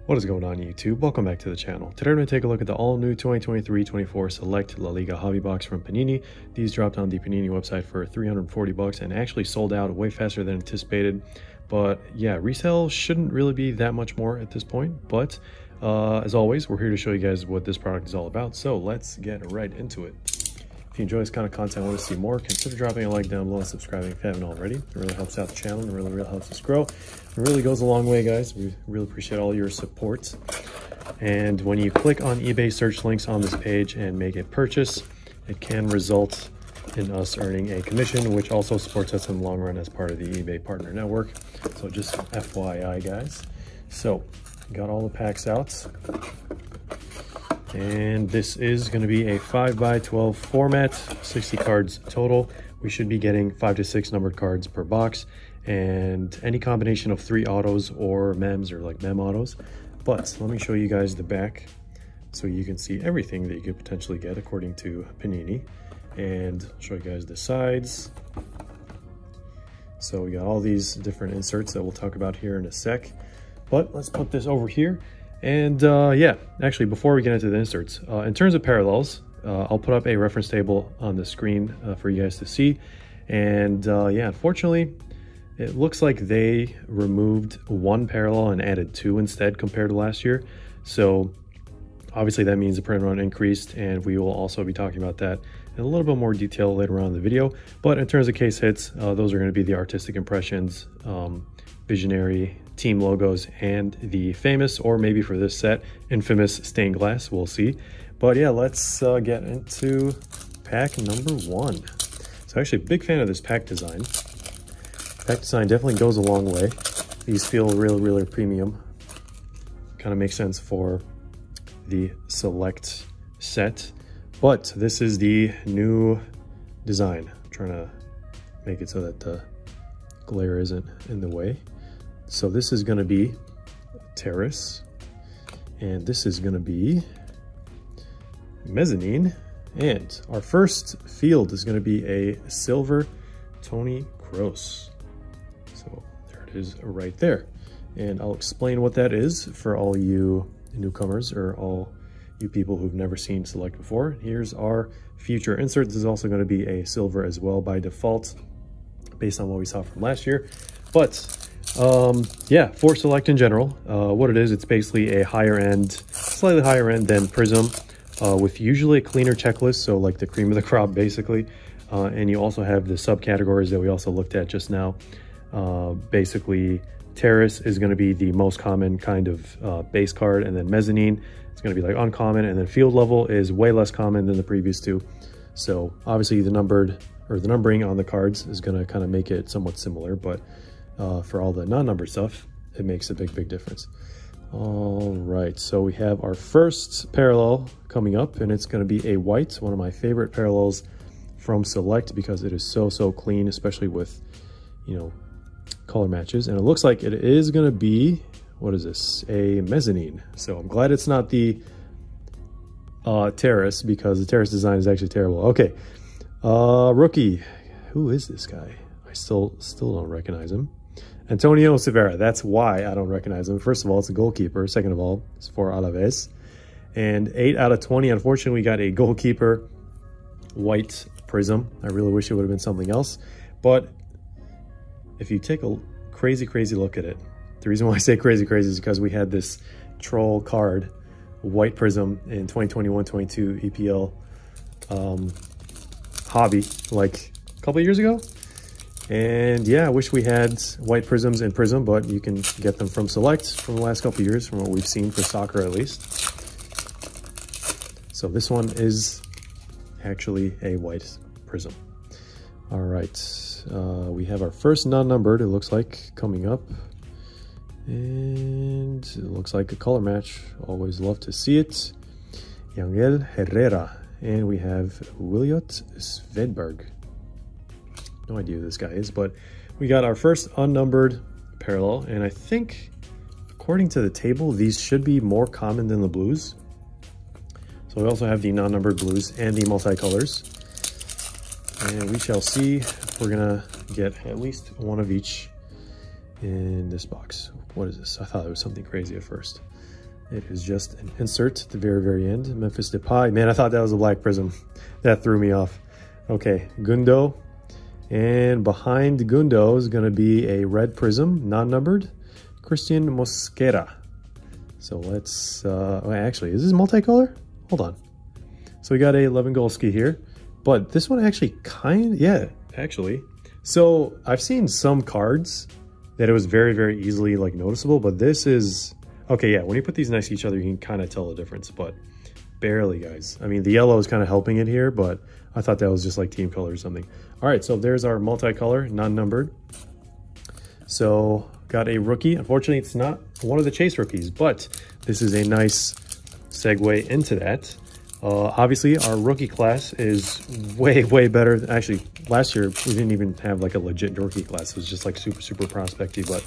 What is going on YouTube? Welcome back to the channel. Today we're going to take a look at the all-new 2023-24 Select La Liga Hobby Box from Panini. These dropped on the Panini website for $340 and actually sold out way faster than anticipated. But yeah, resale shouldn't really be that much more at this point. But as always, we're here to show you guys what this product is all about. So let's get right into it. If you enjoy this kind of content and want to see more, consider dropping a like down below and subscribing if you haven't already. It really helps out the channel and really helps us grow. It really goes a long way, guys. We really appreciate all your support. And when you click on eBay search links on this page and make a purchase, it can result in us earning a commission, which also supports us in the long run as part of the eBay partner network. So just FYI, guys. So got all the packs out. And this is going to be a 5x12 format, 60 cards total. We should be getting 5 to 6 numbered cards per box and any combination of 3 autos or mems or like mem autos. But let me show you guys the back so you can see everything that you could potentially get according to Panini. And I'll show you guys the sides. So we got all these different inserts that we'll talk about here in a sec. But let's put this over here. And yeah, actually, before we get into the inserts, in terms of parallels, I'll put up a reference table on the screen for you guys to see. And yeah, unfortunately, it looks like they removed 1 parallel and added 2 instead compared to last year. So obviously that means the print run increased, and we will also be talking about that in a little bit more detail later on in the video. But in terms of case hits, those are going to be the artistic impressions, visionary, team logos, and the famous, or maybe for this set, infamous stained glass. We'll see. But yeah, let's get into pack number 1. So actually a big fan of this pack design. Pack design definitely goes a long way. These feel really premium. Kind of makes sense for the Select set. But this is the new design. I'm trying to make it so that the glare isn't in the way. So this is going to be Terrace, and this is going to be Mezzanine, and our first field is going to be a silver Toni Kroos. So there it is right there, and I'll explain what that is for all you newcomers or all you people who've never seen Select before. Here's our future insert. This is also going to be a silver as well by default based on what we saw from last year. But yeah, for Select in general, what it is, it's basically a higher end, slightly higher end than Prizm, with usually a cleaner checklist, so like the cream of the crop basically. And you also have the subcategories that we also looked at just now. Basically, Terrace is going to be the most common kind of base card, and then Mezzanine is going to be like uncommon, and then Field Level is way less common than the previous two. So obviously the numbering on the cards is going to kind of make it somewhat similar, but for all the non-numbered stuff, it makes a big difference. All right, so we have our first parallel coming up, and it's going to be a white, one of my favorite parallels from Select because it is so clean, especially with, you know, color matches. And it looks like it is going to be, what is this, a Mezzanine. So I'm glad it's not the Terrace, because the Terrace design is actually terrible. Okay, rookie. Who is this guy? I still don't recognize him. Antonio Silveira. That's why I don't recognize him. First of all, it's a goalkeeper. Second of all, it's for Alaves. And 8 out of 20. Unfortunately, we got a goalkeeper white Prizm. I really wish it would have been something else. But if you take a crazy look at it, the reason why I say crazy is because we had this troll card, white Prizm, in 2021-22 EPL hobby, like a couple of years ago. And yeah, I wish we had white Prizms in Prizm, but you can get them from Select from the last couple of years, from what we've seen for soccer at least. So this one is actually a white Prizm. All right, we have our first non-numbered, it looks like, coming up. And it looks like a color match. Always love to see it. Yangel Herrera. And we have Williot Svedberg. No idea who this guy is, but we got our first unnumbered parallel, and I think according to the table these should be more common than the blues. So we also have the non-numbered blues and the multicolors, and we shall see if we're gonna get at least one of each in this box. What is this? I thought it was something crazy at first. It is just an insert at the very, very end. Memphis Depay. Man, I thought that was a black prism. That threw me off. Okay, Gundo. And behind Gundo is going to be a red prism, non-numbered, Christian Mosquera. So let's, actually, is this multicolor? Hold on. So we got a Lewandowski here, but this one actually yeah, actually. So I've seen some cards that it was very, very easily like noticeable, but this is, okay, yeah, when you put these next to each other, you can kind of tell the difference, but barely, guys. I mean, the yellow is kind of helping it here, but I thought that was just like team color or something. All right, so there's our multicolor, non-numbered. So got a rookie. Unfortunately, it's not one of the chase rookies, but this is a nice segue into that. Obviously, our rookie class is way, way better. Actually, last year, we didn't even have like a legit rookie class. It was just like super, super prospecty. But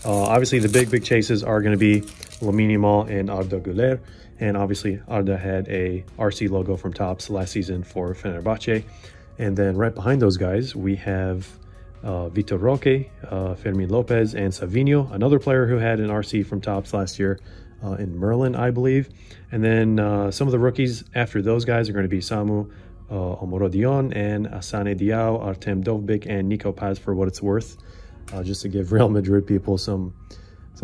obviously, the big chases are going to be Lamine Yamal and Arda Güler. And obviously, Arda had a RC logo from Topps last season for Fenerbahce. And then right behind those guys, we have Vitor Roque, Fermin Lopez, and Savinho, another player who had an RC from Topps last year in Merlin, I believe. And then some of the rookies after those guys are going to be Samu Omorodion and Asane Diao, Artem Dovbik, and Nico Paz for what it's worth, just to give Real Madrid people some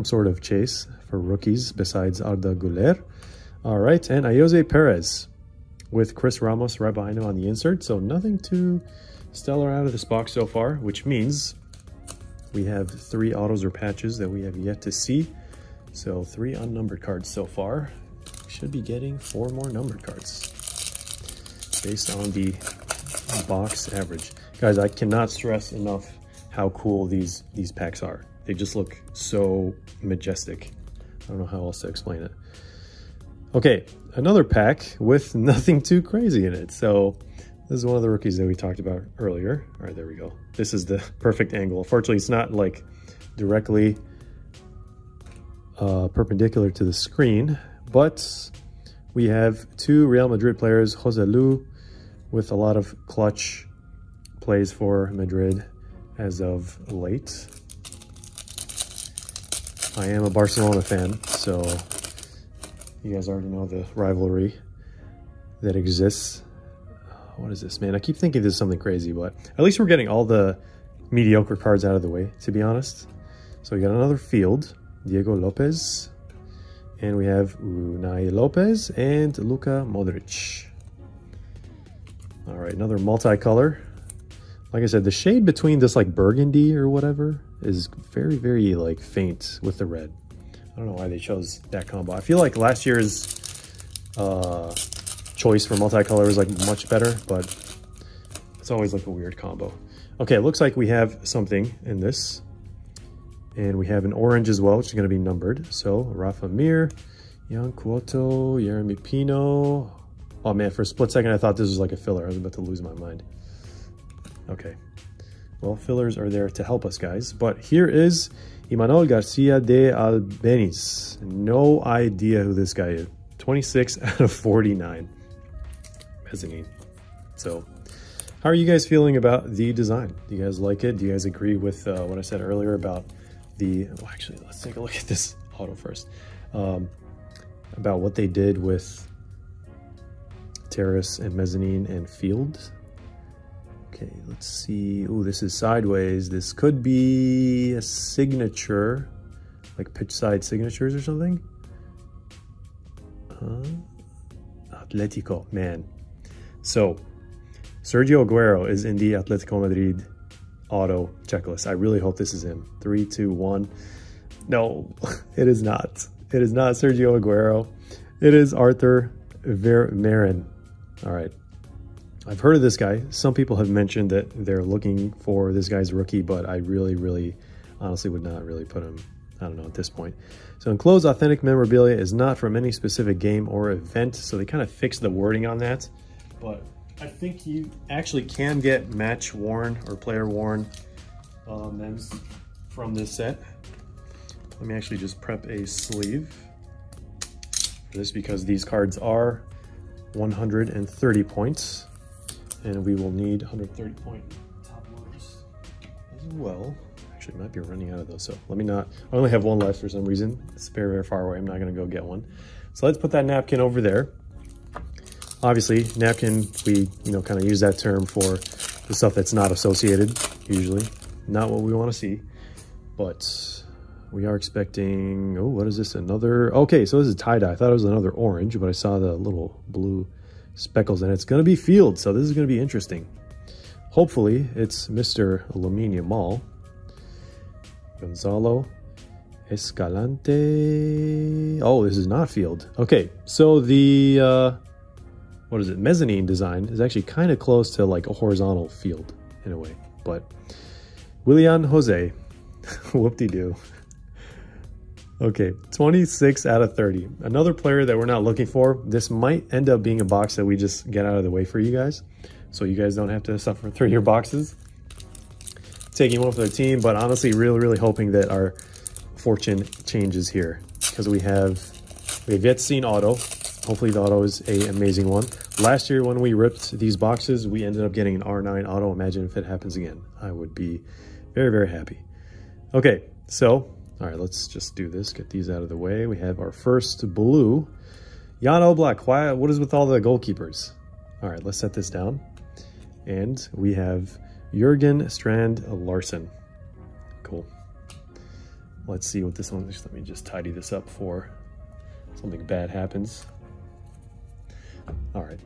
sort of chase for rookies besides Arda Güler. All right, and Ayoze Perez with Chris Ramos right behind him on the insert. So nothing too stellar out of this box so far, which means we have 3 autos or patches that we have yet to see. So 3 unnumbered cards so far. We should be getting 4 more numbered cards based on the box average. Guys, I cannot stress enough how cool these packs are. They just look so majestic. I don't know how else to explain it. Okay, another pack with nothing too crazy in it. So this is one of the rookies that we talked about earlier. All right, there we go. This is the perfect angle. Unfortunately, it's not like directly perpendicular to the screen, but we have 2 Real Madrid players, Joselu, with a lot of clutch plays for Madrid as of late. I am a Barcelona fan, so you guys already know the rivalry that exists. What is this, man? I keep thinking this is something crazy, but at least we're getting all the mediocre cards out of the way, to be honest. So we got another field, Diego Lopez, and we have Unai Lopez and Luka Modric. All right, another multicolor. Like I said, the shade between this like burgundy or whatever is very, very like faint with the red. I don't know why they chose that combo. I feel like last year's choice for multicolor was like much better, but it's always like a weird combo. Okay, it looks like we have something in this. And we have an orange as well, which is going to be numbered. So Rafa Mir, Jan Cuoto, Yeremy Pino. Oh man, for a split second I thought this was like a filler. I was about to lose my mind. Okay. Well, fillers are there to help us, guys. But here is Imanol Garcia de Albeniz. No idea who this guy is. 26 out of 49. Mezzanine. So, how are you guys feeling about the design? Do you guys like it? Do you guys agree with what I said earlier about the... Well, actually, let's take a look at this auto first. About what they did with terrace and mezzanine and field. Okay, let's see. Ooh, this is sideways. This could be a signature, like pitch side signatures or something. Atletico, man. So, Sergio Aguero is in the Atletico Madrid auto checklist. I really hope this is him. 3, 2, 1. No, it is not. It is not Sergio Aguero. It is Arthur Vermeeren. All right. I've heard of this guy. Some people have mentioned that they're looking for this guy's rookie, but I really, honestly would not really put him, I don't know, at this point. So enclosed authentic memorabilia is not from any specific game or event. So they kind of fixed the wording on that. But I think you actually can get match worn or player worn mems from this set. Let me actually just prep a sleeve for this because these cards are 130 points. And we will need 130 point top loaders as well. Actually, might be running out of those, so let me not. I only have one left for some reason. It's very, very far away. I'm not going to go get one. So let's put that napkin over there. Obviously, napkin, we kind of use that term for the stuff that's not associated, usually. Not what we want to see. But we are expecting, oh, what is this? Another, okay, so this is tie-dye. I thought it was another orange, but I saw the little blue speckles, and it's going to be Field, so this is going to be interesting. Hopefully, it's Mr. Lamine Yamal. Gonzalo Escalante. Oh, this is not Field. Okay, so the, what is it, mezzanine design is actually kind of close to like a horizontal field in a way. But Willian Jose, whoop-de-doo. Okay, 26 out of 30. Another player that we're not looking for. This might end up being a box that we just get out of the way for you guys, so you guys don't have to suffer through your boxes. Taking one for the team, but honestly, really, really hoping that our fortune changes here, because we have yet seen auto. Hopefully the auto is an amazing one. Last year when we ripped these boxes, we ended up getting an R9 auto. Imagine if it happens again. I would be very, very happy. Okay, so, all right, let's just do this. Get these out of the way. We have our first blue. Jan Oblak, what is with all the goalkeepers? All right, let's set this down. And we have Jurgen Strand Larsen. Cool. Let's see what this one is. Let me just tidy this up before something bad happens. All right,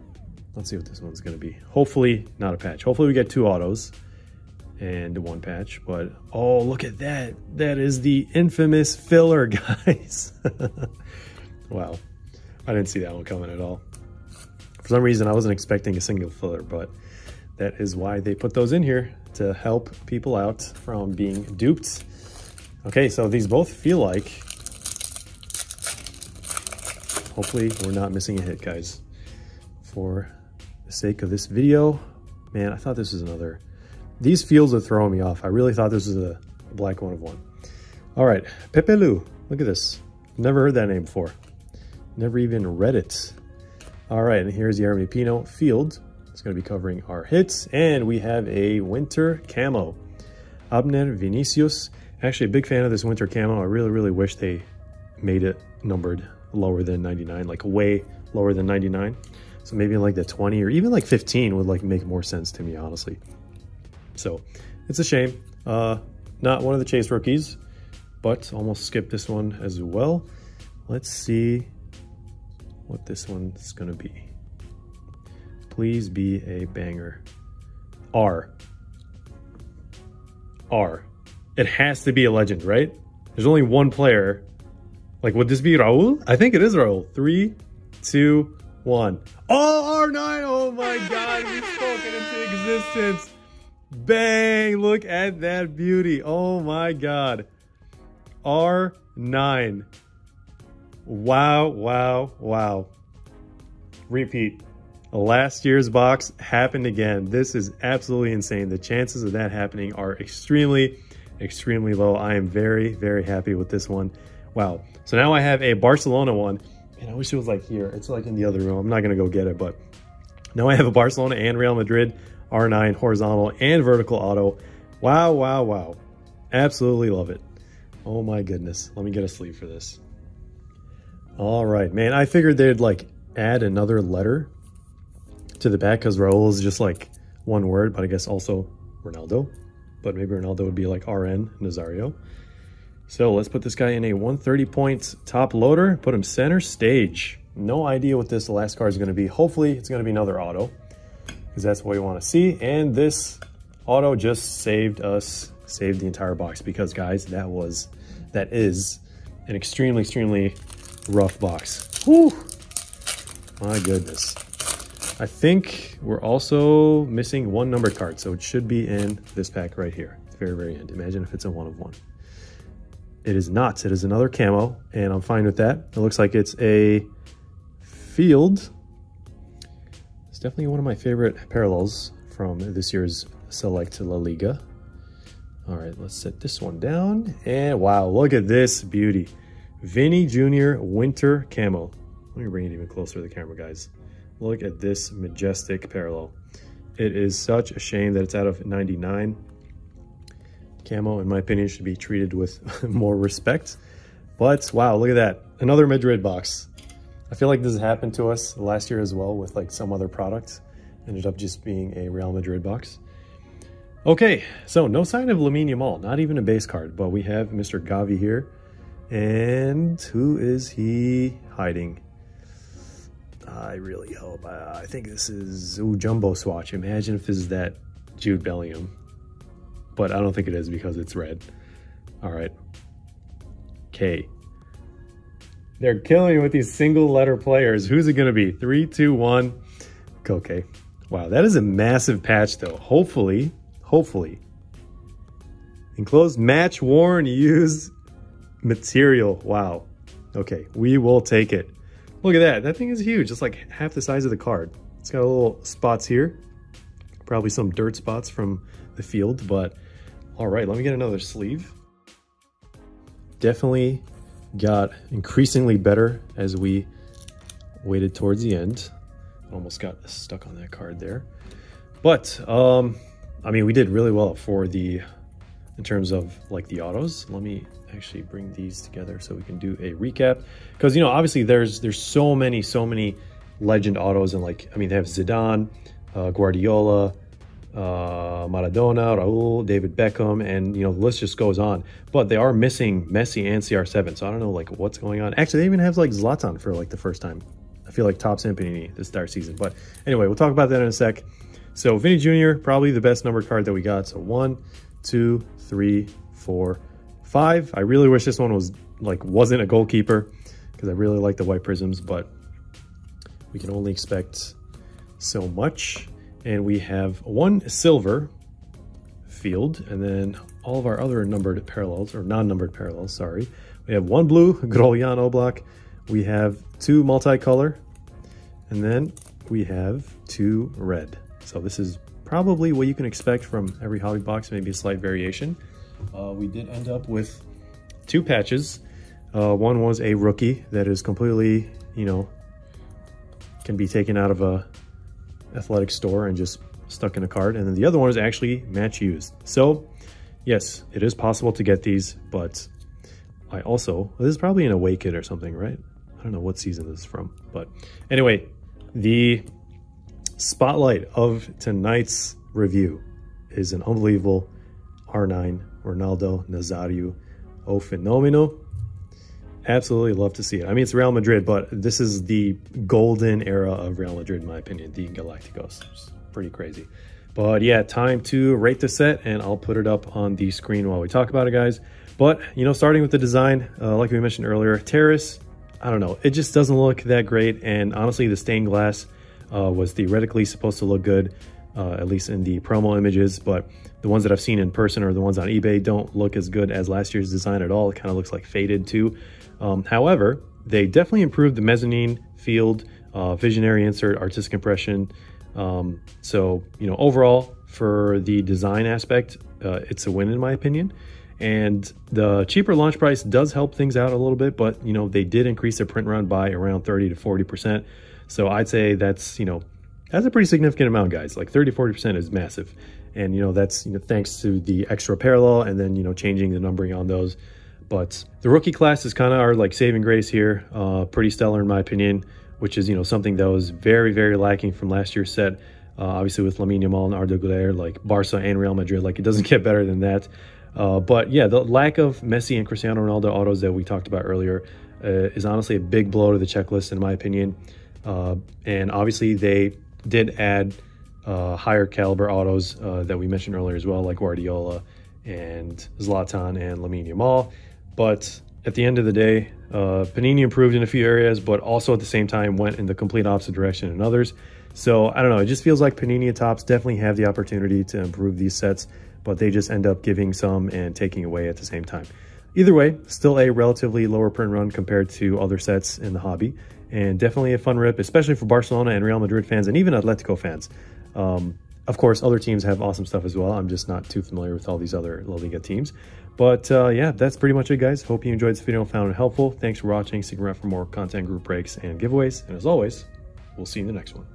let's see what this one's going to be. Hopefully not a patch. Hopefully we get 2 autos and 1 patch. But oh, look at that. That is the infamous filler, guys. Wow. I didn't see that one coming at all. For some reason, I wasn't expecting a single filler, but that is why they put those in here, to help people out from being duped. Okay, so these both feel like, hopefully we're not missing a hit, guys. For the sake of this video, man, I thought this was another. These fields are throwing me off. I really thought this was a black 1 of 1. All right, Pepe Lu, look at this. Never heard that name before. Never even read it. All right, and here's Jeremy Pino Field. It's going to be covering our hits, and we have a winter camo. Abner Vinicius. Actually, a big fan of this winter camo. I really, really wish they made it numbered lower than 99, like way lower than 99. So maybe like the 20 or even like 15 would like make more sense to me, honestly. So it's a shame. Not one of the chase rookies, but almost skipped this one as well. Let's see what this one's going to be. Please be a banger. R. It has to be a legend, right? There's only one player. Like, would this be Raul? I think it is Raul. 3, 2, 1. Oh, R9! Oh my God, we spoke it into existence. Bang! Look at that beauty. Oh my God. R9. Wow, wow, wow. Repeat. Last year's box happened again. This is absolutely insane. The chances of that happening are extremely, extremely low. I am very, very happy with this one. Wow. So now I have a Barcelona one. Man, I wish it was like here. It's like in the other room. I'm not going to go get it, but now I have a Barcelona and Real Madrid R9 horizontal and vertical auto. Wow, wow, wow. Absolutely love it. Oh my goodness. Let me get a sleeve for this. All right, man. I figured they'd like add another letter to the back because Raul is just like one word, but I guess also Ronaldo. But maybe Ronaldo would be like RN Nazario. So let's put this guy in a 130 points top loader, put him center stage. No idea what this last card is going to be. Hopefully it's going to be another auto, because that's what we want to see. And this auto just saved us, saved the entire box, because guys, that is an extremely, extremely rough box. Whew. My goodness. I think we're also missing one numbered card, so it should be in this pack right here. It's very, very end. Imagine if it's a 1 of 1. It is not. It is another camo, and I'm fine with that. It looks like it's a field. It's definitely one of my favorite parallels from this year's Select La Liga. All right, let's set this one down. And wow, look at this beauty. Vinny Jr. Winter Camo. Let me bring it even closer to the camera, guys. Look at this majestic parallel. It is such a shame that it's out of 99. camo, in my opinion, should be treated with more respect. But wow, look at that. Another Madrid box. I feel like this has happened to us last year as well with like some other product. Ended up just being a Real Madrid box. Okay, so no sign of Lamine Yamal, not even a base card, but we have Mr. Gavi here. And who is he hiding? I really hope. I think this is Jumbo Swatch. Imagine if this is that Jude Bellingham. But I don't think it is because it's red. All right. K. They're killing me with these single letter players. Who's it going to be? 3, 2, 1. Okay. Wow, that is a massive patch though. Hopefully. Enclosed match worn used material. Wow. Okay, we will take it. Look at that. That thing is huge. It's like half the size of the card. It's got little spots here. Probably some dirt spots from the field, but all right, let me get another sleeve. Definitely got increasingly better as we waited towards the end. Almost got stuck on that card there. But, I mean, we did really well for the, in terms of like the autos. Let me actually bring these together so we can do a recap. Because, you know, obviously there's so many legend autos. And like, I mean, they have Zidane, Guardiola, Maradona, Raul, David Beckham, and, you know, the list just goes on. But they are missing Messi and CR7. So I don't know, like, what's going on. Actually, they even have, like, Zlatan for, like, the first time. I feel like Topps and Panini this entire season. But anyway, we'll talk about that in a sec. So Vinny Jr., probably the best numbered card that we got. So 1, 2, 3, 4, 5. I really wish this one was like wasn't a goalkeeper because I really like the white prisms, but we can only expect so much. And we have 1 silver field, and then all of our other numbered parallels, or non-numbered parallels, sorry. We have 1 blue, Grolian Oblak. We have 2 multicolor, and then we have 2 red. So this is probably what you can expect from every hobby box, maybe a slight variation. We did end up with 2 patches. One was a rookie that is completely, you know, can be taken out of a athletic store and just stuck in a card. And then the other one is actually match used. So yes, it is possible to get these, but I also, this is probably an away kit or something, right? I don't know what season this is from, but anyway, the spotlight of tonight's review is an unbelievable R9 Ronaldo Nazario O Fenomeno. Absolutely love to see it. I mean, it's Real Madrid, but this is the golden era of Real Madrid, in my opinion, the Galacticos. It's pretty crazy. But yeah, time to rate the set, and I'll put it up on the screen while we talk about it, guys. But, you know, starting with the design, like we mentioned earlier, Terrace, I don't know, it just doesn't look that great. And honestly, the stained glass was theoretically supposed to look good, at least in the promo images, but the ones that I've seen in person or the ones on eBay don't look as good as last year's design at all. It kind of looks like faded too. However, they definitely improved the mezzanine field, visionary insert, artistic impression. So, you know, overall for the design aspect, it's a win in my opinion. And the cheaper launch price does help things out a little bit, but, you know, they did increase their print run by around 30 to 40%. So I'd say that's, you know, that's a pretty significant amount, guys. Like 30 to 40% is massive. And, you know, that's, you know, thanks to the extra parallel and then, you know, changing the numbering on those. But the rookie class is kind of our like saving grace here. Pretty stellar in my opinion, which is, you know, something that was very, very lacking from last year's set. Obviously with Lamine Yamal and Arda Güler, like Barca and Real Madrid, like it doesn't get better than that. But yeah, the lack of Messi and Cristiano Ronaldo autos that we talked about earlier is honestly a big blow to the checklist in my opinion. And obviously they did add higher caliber autos that we mentioned earlier as well, like Guardiola and Zlatan and Lamine Yamal. But at the end of the day, Panini improved in a few areas, but also at the same time went in the complete opposite direction in others. So I don't know, it just feels like Panini and Topps definitely have the opportunity to improve these sets, but they just end up giving some and taking away at the same time. Either way, still a relatively lower print run compared to other sets in the hobby, and definitely a fun rip, especially for Barcelona and Real Madrid fans and even Atletico fans. Of course, other teams have awesome stuff as well. I'm just not too familiar with all these other La Liga teams. But yeah, that's pretty much it, guys. Hope you enjoyed this video and found it helpful. Thanks for watching. Stick around for more content, group breaks, and giveaways. And as always, we'll see you in the next one.